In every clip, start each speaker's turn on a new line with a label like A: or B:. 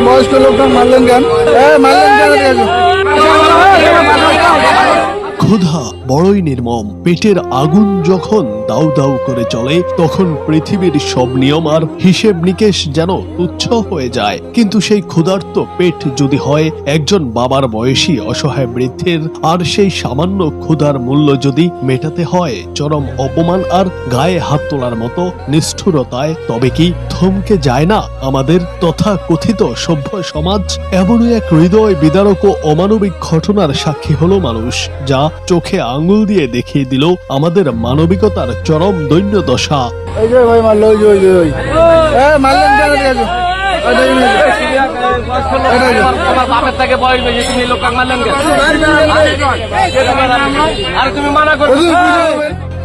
A: বয়স্ক লোকটা মারলেন কেন?
B: ক্ষুধা বড়ই নির্মম। পেটের আগুন যখন দাউ দাউ করে চলে, তখন পৃথিবীর সব নিয়ম আর হিসেব নিকেশ যেন তুচ্ছ হয়ে যায়। কিন্তু সেই ক্ষুধার্ত পেট যদি হয় একজন বাবার বয়সী অসহায় বৃদ্ধের, আর সেই সামান্য ক্ষুধার মূল্য যদি মেটাতে হয় চরম অপমান আর গায়ে হাত তোলার মতো নিষ্ঠুরতায়, তবে কি থমকে যায় না আমাদের তথা কথিত সভ্য সমাজ? এমনই এক হৃদয় বিদারক ও অমানবিক ঘটনার সাক্ষী হলো মানুষ, যা চোখে আঙ্গুল দিয়ে দেখিয়ে দিল আমাদের মানবিকতার চরম দৈন্য দশা।
A: এই যে ভাই মারলো, ওই মারলেন কেন?
C: আমার বাপের থেকে বয়স বেশি, তুমি লোক মারলেন কেন? আর তুমি মানা করো।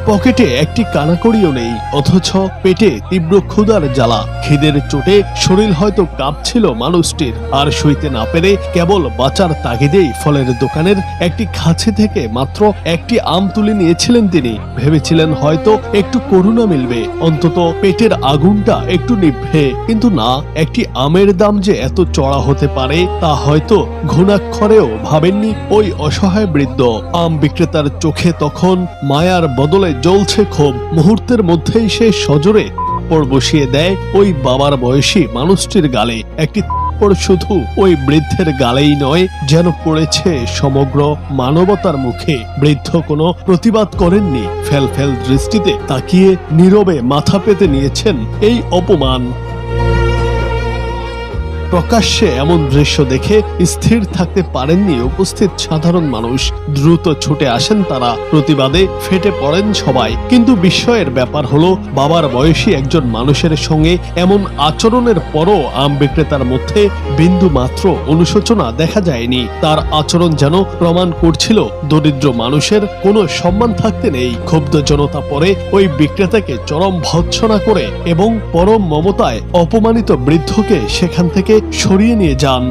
B: পকেটে একটি কানাকড়িও নেই, অথচ পেটে তীব্র ক্ষুধার জ্বালা। খিদের চোটে শরীর হয়তো কাঁপছিল মানুষটির, আর সইতে না পেরে কেবল বাঁচার তাগিদেই ফলের দোকানের একটি খাঁচি থেকে মাত্র একটি আম তুলে নিয়েছিলেন তিনি। ভেবেছিলেন হয়তো একটু করুণা মিলবে, অন্তত পেটের আগুনটা একটু নিভবে। কিন্তু না, একটি আমের দাম যে এত চড়া হতে পারে তা হয়তো ঘুণাক্ষরেও ভাবেননি ওই অসহায় বৃদ্ধ। আম বিক্রেতার চোখে তখন মায়ার বদলে জ্বলছে ক্ষোভ। মুহূর্তের মধ্যেই সে সজোরে থাপ্পড় বসিয়ে দেয় ওই বাবার বয়সী মানুষটির গালে। একটি থাপ্পড় শুধু ওই বৃদ্ধের গালেই নয়, যেন পড়েছে সমগ্র মানবতার মুখে। বৃদ্ধ কোনো প্রতিবাদ করেননি, ফেল ফেল দৃষ্টিতে তাকিয়ে নীরবে মাথা পেতে নিয়েছেন এই অপমান। প্রকাশ্যে এমন দৃশ্য দেখে স্থির থাকতে পারেননি উপস্থিত সাধারণ মানুষ। দ্রুত ছুটে আসেন তারা, প্রতিবাদে ফেটে পড়েন সবাই। কিন্তু বিস্ময়ের ব্যাপার হলো, বাবার বয়সী একজন মানুষের সঙ্গে এমন আচরণের পরও আম বিক্রেতার মধ্যে বিন্দু মাত্র অনুশোচনা দেখা যায়নি। তার আচরণ যেন প্রমাণ করছিল দরিদ্র মানুষের কোনো সম্মান থাকতে নেই। ক্ষুব্ধ জনতা পরে ওই বিক্রেতাকে চরম ভৎসনা করে এবং পরম মমতায় অপমানিত বৃদ্ধকে সেখান থেকে সরিয়ে নিয়ে যান।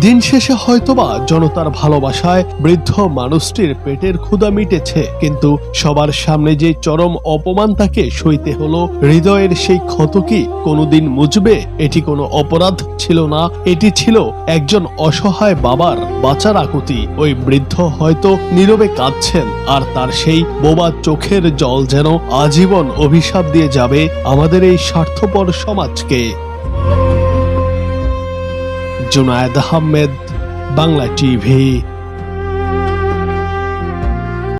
B: দিন শেষে হয়তোবা জনতার ভালোবাসায় বৃদ্ধ মানুষটির পেটের ক্ষুধা মিটেছে, কিন্তু সবার সামনে যে চরম অপমান তাকে সইতে হলো, হৃদয়ের সেই ক্ষত কি কোনোদিন মুছবে? এটি কোনো অপরাধ ছিল না, এটি ছিল একজন অসহায় বাবার বাঁচার আকুতি। ওই বৃদ্ধ হয়তো নীরবে কাঁদছেন, আর তার সেই বোবা চোখের জল যেন আজীবন অভিশাপ দিয়ে যাবে আমাদের এই স্বার্থপর সমাজকে। জুনায়েদ আহমেদ, বাংলা টিভি।